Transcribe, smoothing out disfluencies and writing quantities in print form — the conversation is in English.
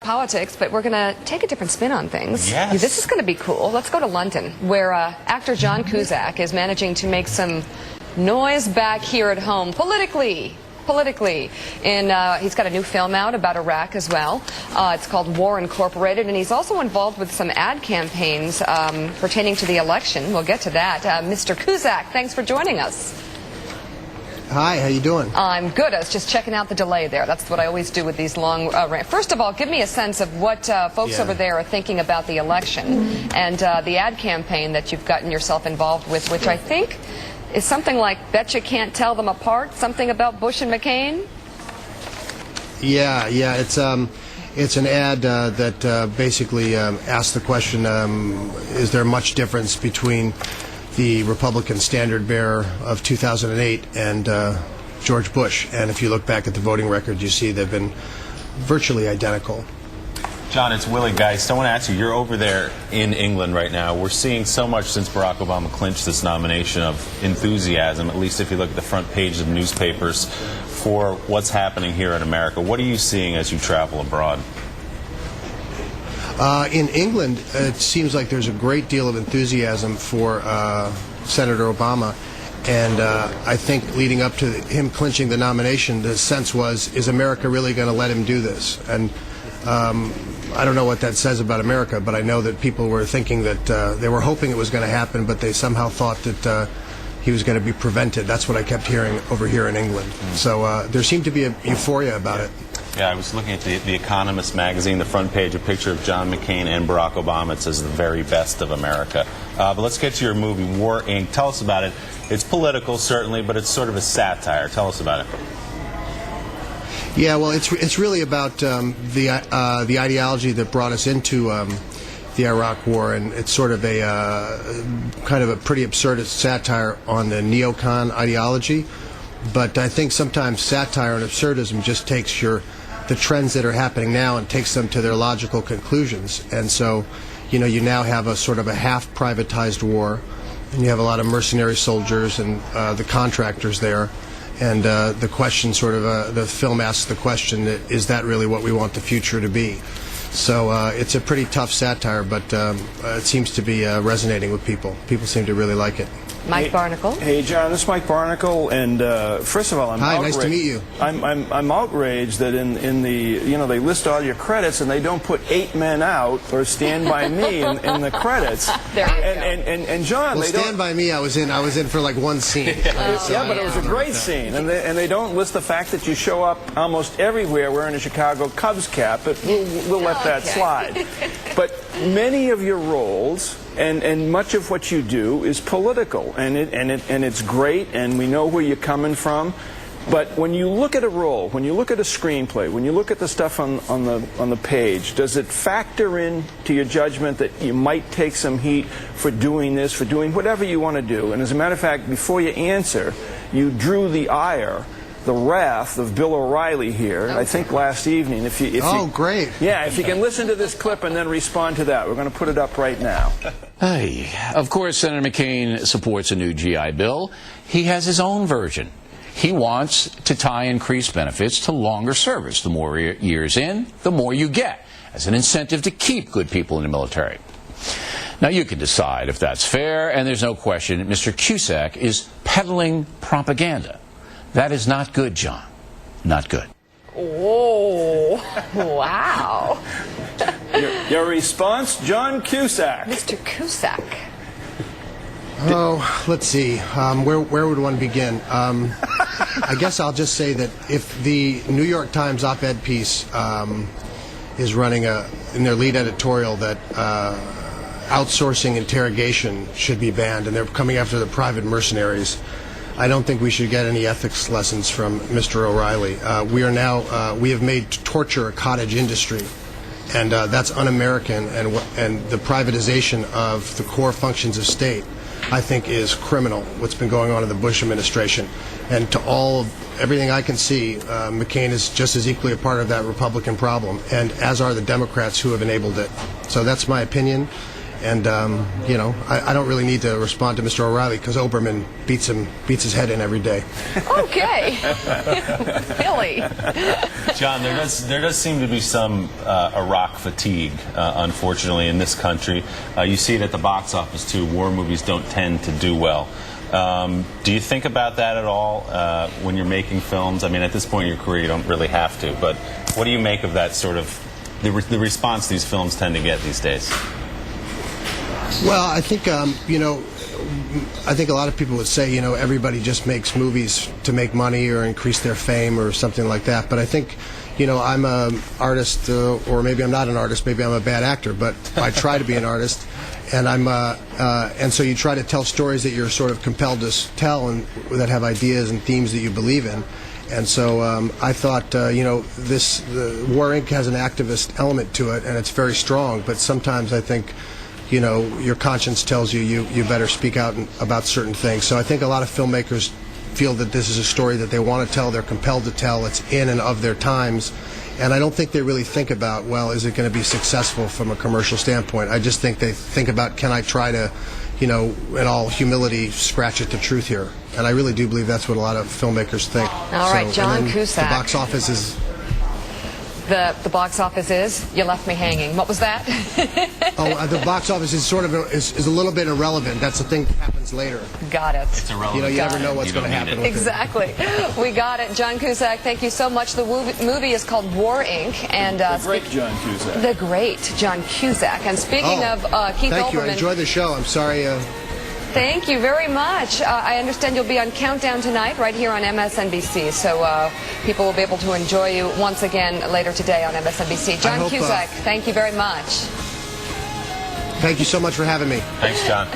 Politics, but we're going to take a different spin on things. Yes. This is going to be cool. Let's go to London, where actor John Cusack is managing to make some noise back here at home, politically. And he's got a new film out about Iraq as well. It's called War Incorporated, and he's also involved with some ad campaigns pertaining to the election. We'll get to that. Mr. Cusack, thanks for joining us. Hi, how you doing? I'm good. I was just checking out the delay there. That's what I always do with these long First of all, give me a sense of what folks over there are thinking about the election and the ad campaign that you've gotten yourself involved with, which I think is something like "Bet You Can't Tell Them Apart," something about Bush and McCain. Yeah, it's an ad that basically asks the question: is there much difference between the Republican standard bearer of 2008 and George Bush? And if you look back at the voting record, you see they've been virtually identical. John, it's Willie Geist. I want to ask you, you're over there in England right now. We're seeing so much since Barack Obama clinched this nomination of enthusiasm, at least if you look at the front page of newspapers, for what's happening here in America. What are you seeing as you travel abroad? In England, it seems like there's a great deal of enthusiasm for Senator Obama, and I think leading up to him clinching the nomination, the sense was, is America really going to let him do this? And I don't know what that says about America, but I know that people were thinking that they were hoping it was going to happen, but they somehow thought that he was going to be prevented. That's what I kept hearing over here in England. So there seemed to be a euphoria about it. Yeah, I was looking at the Economist magazine, the front page, a picture of John McCain and Barack Obama. It says the very best of America. But let's get to your movie, War, Inc. Tell us about it. It's political, certainly, but it's sort of a satire. Tell us about it. Yeah, well, it's really about the ideology that brought us into the Iraq War, and it's sort of a kind of a pretty absurd satire on the neocon ideology. But I think sometimes satire and absurdism just takes the trends that are happening now and takes them to their logical conclusions. And so, you now have a sort of a half privatized war, and you have a lot of mercenary soldiers and the contractors there. And the question the film asks the question, is that really what we want the future to be? So it's a pretty tough satire, but it seems to be resonating with people. People seem to really like it. Mike Barnacle. Hey, John, this is Mike Barnacle, and first of all, I'm outraged. Nice to meet you. I'm outraged that in the they list all your credits and they don't put 8 Men Out or Stand By Me in the credits. There you go. And John, well, Stand By Me, I was in for like one scene. Yeah, but it was a great scene, and they don't list the fact that you show up almost everywhere wearing a Chicago Cubs cap, but we'll let that slide. But many of your roles and much of what you do is political, and it's great, and we know where you're coming from. But when you look at a role, when you look at a screenplay, when you look at the stuff on the page, does it factor in to your judgment that you might take some heat for doing this, for doing whatever you want to do? And as a matter of fact, before you answer, you drew the ire, the wrath of Bill O'Reilly here, I think last evening. If you great. Yeah, if you can listen to this clip and then respond to that. We're going to put it up right now. Hey, of course, Senator McCain supports a new GI Bill. He has his own version. He wants to tie increased benefits to longer service. The more years in, the more you get, as an incentive to keep good people in the military. Now, you can decide if that's fair, and there's no question Mr. Cusack is peddling propaganda. That is not good, John. Not good. Oh, wow. Your response, John Cusack. Mr. Cusack. Oh, let's see. Where would one begin? I guess I'll just say that if the New York Times op-ed piece is running in their lead editorial that outsourcing interrogation should be banned, and they're coming after the private mercenaries, I don't think we should get any ethics lessons from Mr. O'Reilly. We have made torture a cottage industry, and that's un-American, and the privatization of the core functions of state, I think, is criminal, what's been going on in the Bush administration. And to everything I can see, McCain is just as equally a part of that Republican problem, and as are the Democrats who have enabled it. So that's my opinion. And you know, I don't really need to respond to Mr. O'Reilly because Oberman beats his head in every day. Okay. Really? John, there does seem to be some Iraq fatigue, unfortunately, in this country. You see it at the box office too. War movies don't tend to do well. Do you think about that at all when you're making films? I mean, at this point in your career, you don't really have to. But what do you make of that sort of the response these films tend to get these days? Well, I think you know, I think a lot of people would say, you know, everybody just makes movies to make money or increase their fame or something like that. But I think, you know, I'm an artist, or maybe I'm not an artist. Maybe I'm a bad actor, but I try to be an artist. And and so you try to tell stories that you're sort of compelled to tell and that have ideas and themes that you believe in. And so I thought, you know, War Inc. has an activist element to it, and it's very strong. But sometimes I think, you know, your conscience tells you you better speak out about certain things. So I think a lot of filmmakers feel that this is a story that they want to tell, they're compelled to tell, it's in and of their times. And I don't think they really think about, well, is it going to be successful from a commercial standpoint? I just think they think about, can I try to, you know, in all humility, scratch at the truth here? And I really do believe that's what a lot of filmmakers think. All right, John Cusack. The box office is... The box office is? You left me hanging. What was that? The box office is sort of is a little bit irrelevant. That's the thing that happens later. Got it. It's irrelevant. You know, you never know what's going to happen with exactly. We got it. John Cusack, thank you so much. The movie is called War Inc. And the great John Cusack. The great John Cusack. And speaking of Keith thank you. Olbermann, I enjoyed the show. I'm sorry. Thank you very much. I understand you'll be on Countdown tonight right here on MSNBC, so people will be able to enjoy you once again later today on MSNBC. John Cusack, thank you very much. Thank you so much for having me. Thanks, John.